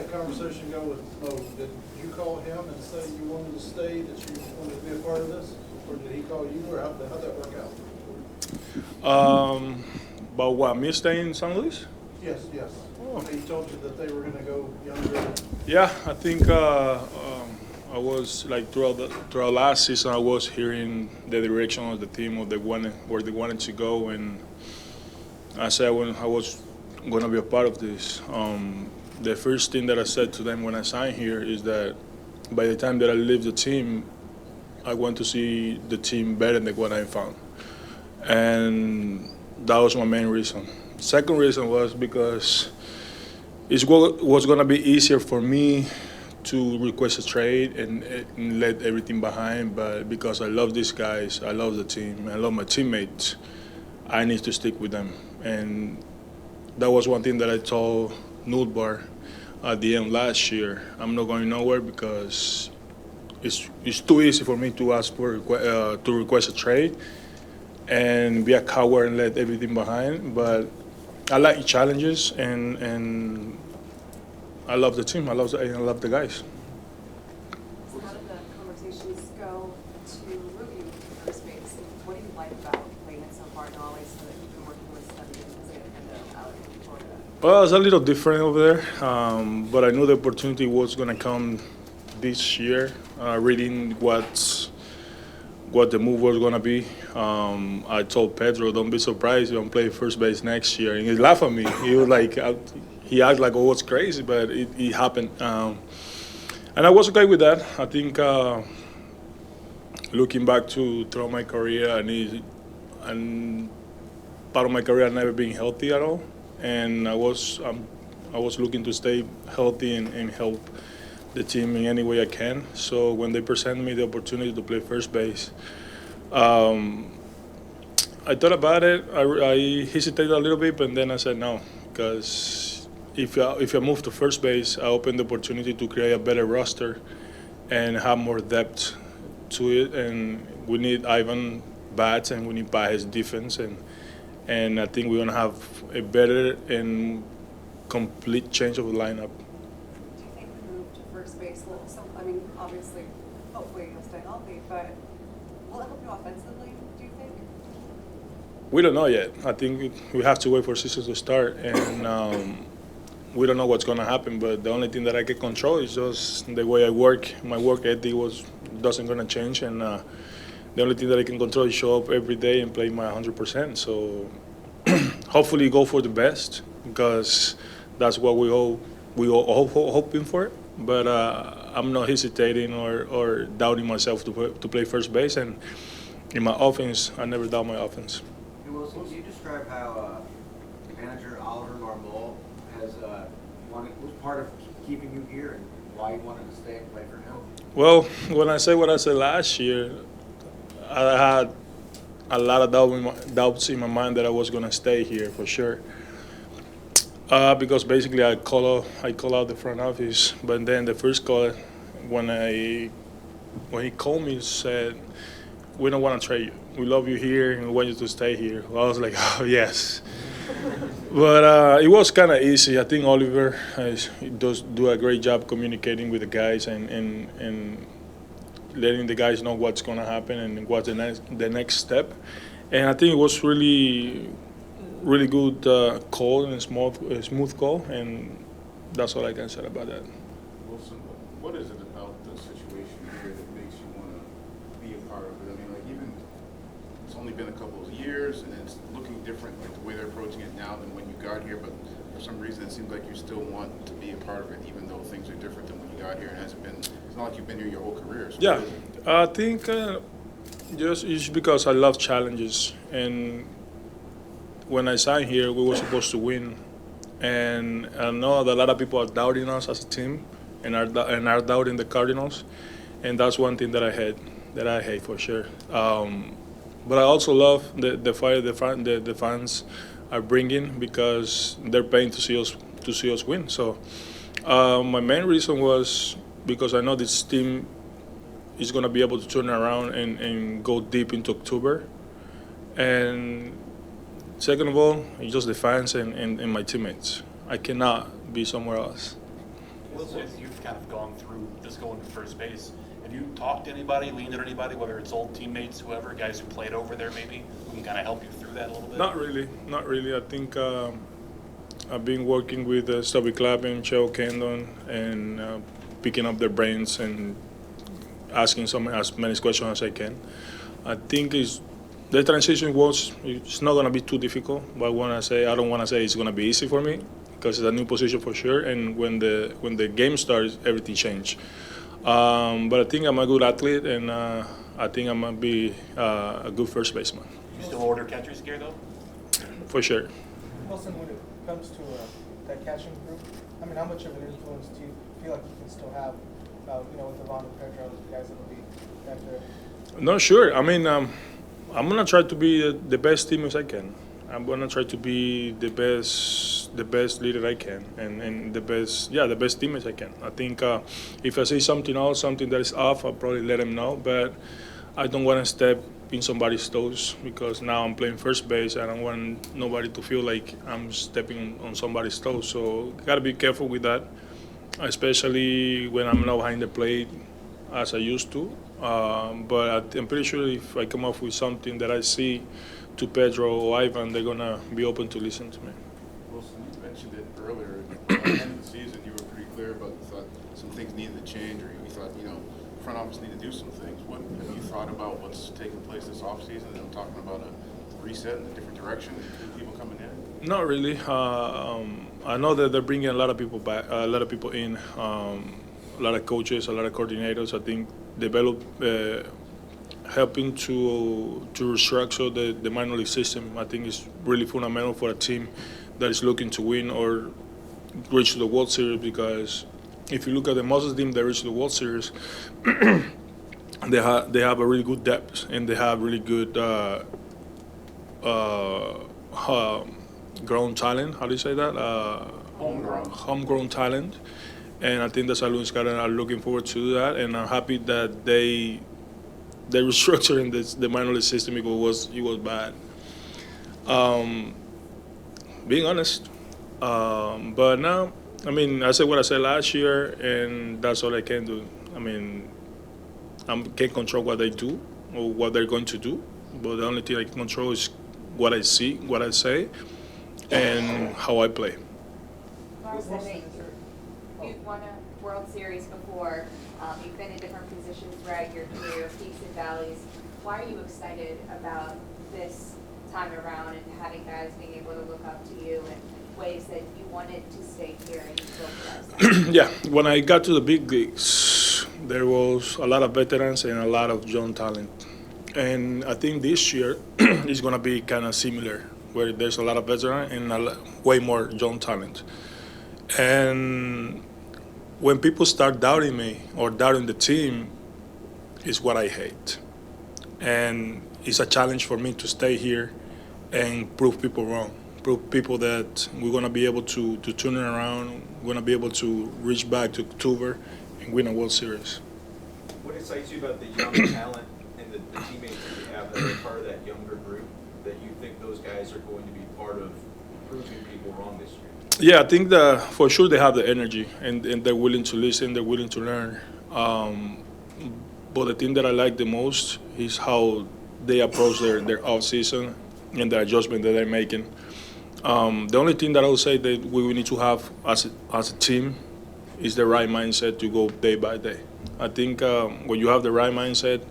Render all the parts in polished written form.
that conversation go with Mo? Did you call him and say you wanted to stay, that you wanted to be a part of this? Or did he call you, or how'd that work out? About what, me staying in St. Louis? Yes. Oh. He told you that they were gonna go younger. Yeah, I think I was like throughout last season, I was hearing the direction of the team, of where they wanted to go, and I said when I was going to be a part of this. The first thing that I said to them when I signed here is that by the time that I leave the team, I want to see the team better than what I found, and that was my main reason. Second reason was because it was going to be easier for me to request a trade and let everything behind, but because I love these guys, I love the team, I love my teammates, I need to stick with them. And that was one thing that I told Nulbar at the end last year. I'm not going nowhere because it's too easy for me to ask for to request a trade and be a coward and let everything behind. But I like challenges, and I love the team. I love the guys. So how did the conversations go to move you to first base? What do you like about playing it so far, not only so that you've been working with study as a out in Florida? Well, it's a little different over there, but I knew the opportunity was going to come this year. Reading what the move was going to be, I told Pedro, "Don't be surprised if I'm playing first base next year." And he laughed at me. He was like, he acted like, "Oh, it's crazy," but it happened, and I was okay with that. I think looking back throughout my career, and part of my career, I've never been healthy at all, and I was looking to stay healthy and help the team in any way I can. So when they presented me the opportunity to play first base, I thought about it. I hesitated a little bit, but then I said no, because if I move to first base, I open the opportunity to create a better roster and have more depth to it. And we need Ivan bats, and we need Baez defense, and I think we're gonna have a better and complete change of the lineup. Do you think the move to first base will, I mean, obviously, hopefully you'll stay healthy, but will it help you offensively, do you think? We don't know yet. I think we have to wait for season to start, and we don't know what's going to happen. But the only thing that I can control is just the way I work. My work ethic doesn't going to change, and the only thing that I can control is show up every day and play my 100%. So hopefully go for the best, because that's what we all hoping for. But I'm not hesitating or doubting myself to play first base. And in my offense, I never doubt my offense. Hey Willson, can you describe how manager Oliver Marmol was part of keeping you here and why you wanted to stay and play for him? Well, when I say what I said last year, I had a lot of doubts in my mind that I was going to stay here for sure. Because basically I call out the front office, but then the first call when he called me, said, "We don't want to trade you. We love you here and we want you to stay here." Well, I was like, "Oh yes," but it was kind of easy. I think Oliver does do a great job communicating with the guys and letting the guys know what's going to happen and what's the next step. And I think it was really good call and smooth call, and that's all I can say about that. Willson, what is it about the situation here that makes you want to be a part of it? I mean, like, even it's only been a couple of years, and it's looking different, like the way they're approaching it now than when you got here. But for some reason, it seems like you still want to be a part of it, even though things are different than when you got here. And it's not like you've been here your whole career. So Yeah, I think just it's because I love challenges, and when I signed here, we were supposed to win, and I know that a lot of people are doubting us as a team, and are doubting the Cardinals, and that's one thing that I hate for sure. But I also love the fire the fans are bringing, because they're paying to see us win. So my main reason was because I know this team is going to be able to turn around and go deep into October, and second of all, it's just the fans and my teammates. I cannot be somewhere else. Willson, you've kind of gone through this going to first base. Have you talked to anybody, leaned on anybody, whether it's old teammates, whoever, guys who played over there maybe, who can kind of help you through that a little bit? Not really. I think I've been working with Stubby Clappin, Cheo Kendon, and picking up their brains and asking as many questions as I can. I think the transition it's not going to be too difficult, but I don't want to say it's going to be easy for me because it's a new position for sure, and when the game starts, everything changes. But I think I'm a good athlete, and I think I'm going to be a good first baseman. You still order catcher's gear though? For sure. Willson, when it comes to that catching group, I mean, how much of an influence do you feel like you can still have, with Devon and Pedro, the guys that will be back there? No, sure. I mean, I'm gonna try to be the best team as I can. I'm gonna try to be the best leader I can, and the best teammate I can. I think if I say something else, something that is off, I'll probably let them know. But I don't want to step in somebody's toes because now I'm playing first base. I don't want nobody to feel like I'm stepping on somebody's toes. So gotta be careful with that, especially when I'm not behind the plate as I used to. But I'm pretty sure if I come up with something that I see to Pedro or Ivan, they're gonna be open to listen to me. Wilson, you mentioned it earlier. At the end of the season, you were pretty clear about you thought some things needed to change, or you thought front office need to do some things. What have you thought about what's taking place this offseason? And I'm talking about a reset in a different direction, people coming in. Not really. I know that they're bringing a lot of people back, a lot of people in, a lot of coaches, a lot of coordinators. I think develop, helping to restructure the minor league system. I think is really fundamental for a team that is looking to win or reach the World Series. Because if you look at the most team that reach the World Series, they have a really good depth and they have really good grown talent. How do you say that? Homegrown talent. And I think the St. Louis Cardinals are looking forward to do that. And I'm happy that they restructuring the minor league system because it was bad. Being honest. But now, I mean, I said what I said last year, and that's all I can do. I mean, I can't control what they do or what they're going to do, but the only thing I can control is what I see, what I say, and how I play. You've won a World Series before. You've been in different positions throughout your career, peaks and valleys. Why are you excited about this time around and having guys being able to look up to you in ways that you wanted to stay here and you still realize that? Yeah, when I got to the big leagues, there was a lot of veterans and a lot of young talent. And I think this year is going to be kind of similar, where there's a lot of veterans and way more young talent. And when people start doubting me or doubting the team, is what I hate. And it's a challenge for me to stay here and prove people wrong, prove people that we're going to be able to turn it around, we're going to be able to reach back to October and win a World Series. What excites you about the young talent and the teammates that you have that are part of that younger group, that you think those guys are going to be part of proving people wrong this year? Yeah, I think that for sure they have the energy and they're willing to listen, they're willing to learn. But the thing that I like the most is how they approach their off-season and the adjustment that they're making. The only thing that I would say that we need to have as a team is the right mindset to go day by day. I think when you have the right mindset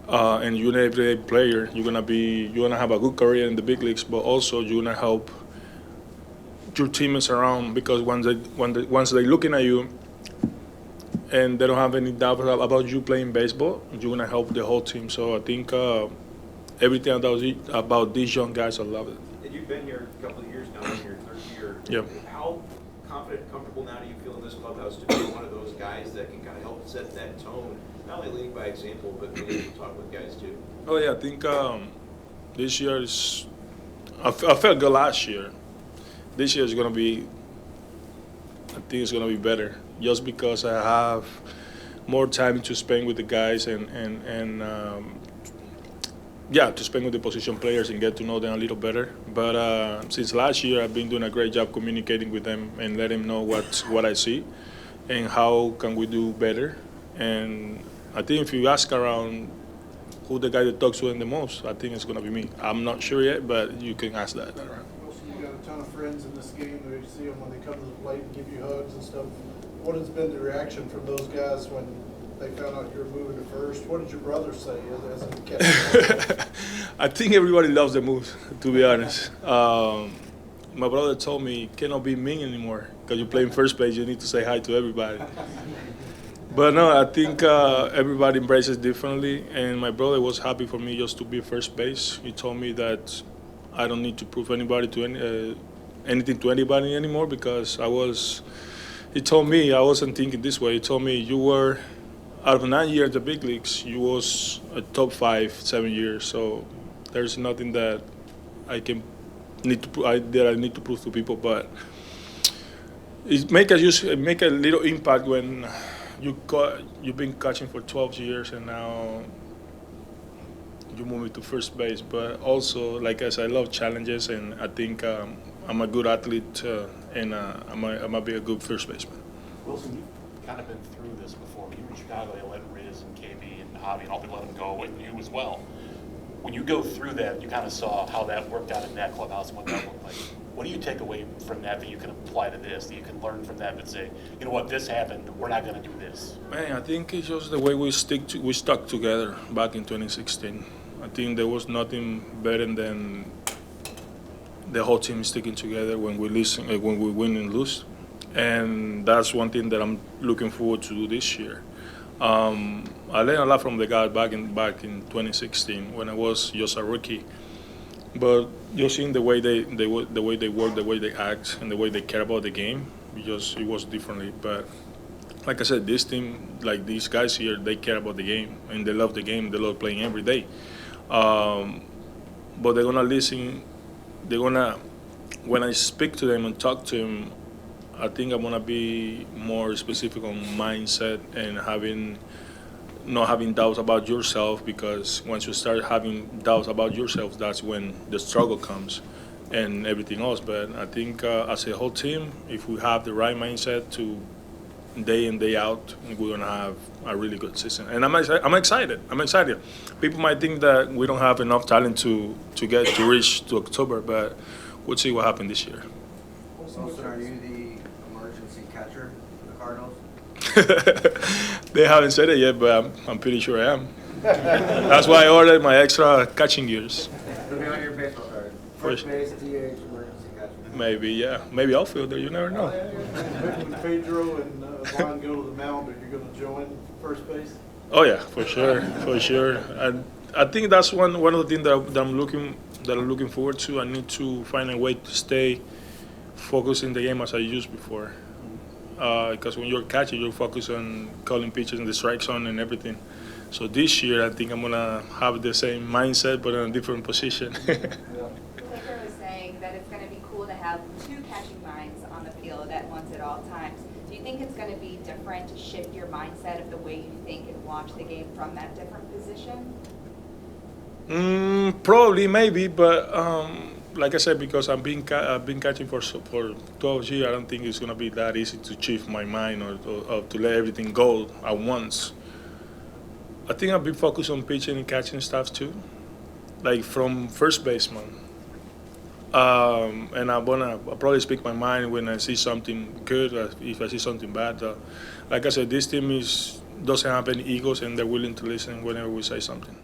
and you're an everyday player, you're gonna have a good career in the big leagues, but also you're gonna help your teammates around, because once they're looking at you and they don't have any doubt about you playing baseball, you're gonna help the whole team. So I think everything about these young guys, I love it. And you've been here a couple of years now, in your third year. Yep. How confident and comfortable now do you feel in this clubhouse to be one of those guys that can kind of help set that tone, not only leading by example, but being able to talk with guys too? Oh yeah, I think this year is. I felt good last year. This year is gonna be. I think it's gonna be better, just because I have more time to spend with the guys and to spend with the position players and get to know them a little better. But since last year, I've been doing a great job communicating with them and letting them know what I see. and how can we do better. And I think if you ask around who the guy that talks to them the most, I think it's going to be me. I'm not sure yet, but you can ask that around. Wilson, you got a ton of friends in this game. You see them when they come to the plate and give you hugs and stuff. What has been the reaction from those guys when they found out you were moving to first? What did your brother say as a catcher? I think everybody loves the moves, to be honest. My brother told me, cannot be mean anymore because you play in first base, you need to say hi to everybody. But no, I think everybody embraces differently, and my brother was happy for me just to be first base. He told me that I don't need to prove anybody to anything to anybody anymore because he told me, I wasn't thinking this way, he told me you were, out of 9 years at the big leagues, you was a top 5, 7 years, so there's nothing that I need to prove to people, but it make a little impact when you've been catching for 12 years and now you move it to first base. But also, like I said, I love challenges, and I think I'm a good athlete, and I might be a good first baseman. Wilson, you've kind of been through this before. When you were in Chicago, they let Riz and KB and Javi and all they let them go, and you as well. When you go through that, you kind of saw how that worked out in that clubhouse and what that looked like. What do you take away from that you can apply to this, that you can learn from that and say, you know what, this happened, we're not going to do this? Man, I think it's just the way we stuck together back in 2016. I think there was nothing better than the whole team sticking together when we win and lose, and that's one thing that I'm looking forward to do this year. I learned a lot from the guys back in 2016 when I was just a rookie. But just seeing the way they work, the way they act, and the way they care about the game, it was differently. But like I said, this team, like these guys here, they care about the game and they love the game. They love playing every day. But they're gonna listen. When I speak to them and talk to them, I think I'm gonna be more specific on mindset and not having doubts about yourself, because once you start having doubts about yourself, that's when the struggle comes and everything else. But I think as a whole team, if we have the right mindset to day in, day out, we're gonna have a really good season. And I'm excited. People might think that we don't have enough talent to reach to October, but we'll see what happens this year. Wilson, are you the emergency catcher for the Cardinals? They haven't said it yet, but I'm pretty sure I am. That's why I ordered my extra catching gears. It'll be on your baseball card. First base, DH, emergency catcher. Maybe, yeah. Maybe outfielder. You never know. When Pedro and Vaughn go to the mound, are you going to join first base? Oh yeah, for sure. And I think that's one of the things that I'm looking forward to. I need to find a way to stay focused in the game as I used before. Because when you're catching, you're focused on calling pitches and the strike zone and everything. So this year, I think I'm gonna have the same mindset, but in a different position. Taker was saying that it's going to be cool to have two catching minds on the field at once at all times. Do you think it's going to be different to shift your mindset of the way you think and watch the game from that different position? Probably, maybe, but like I said, because I've been catching for 12 years, I don't think it's gonna be that easy to shift my mind or to let everything go at once. I think I'll be focused on pitching and catching stuff too, like from first baseman. And I'll probably speak my mind when I see something good, if I see something bad. Like I said, this team doesn't have any egos, and they're willing to listen whenever we say something.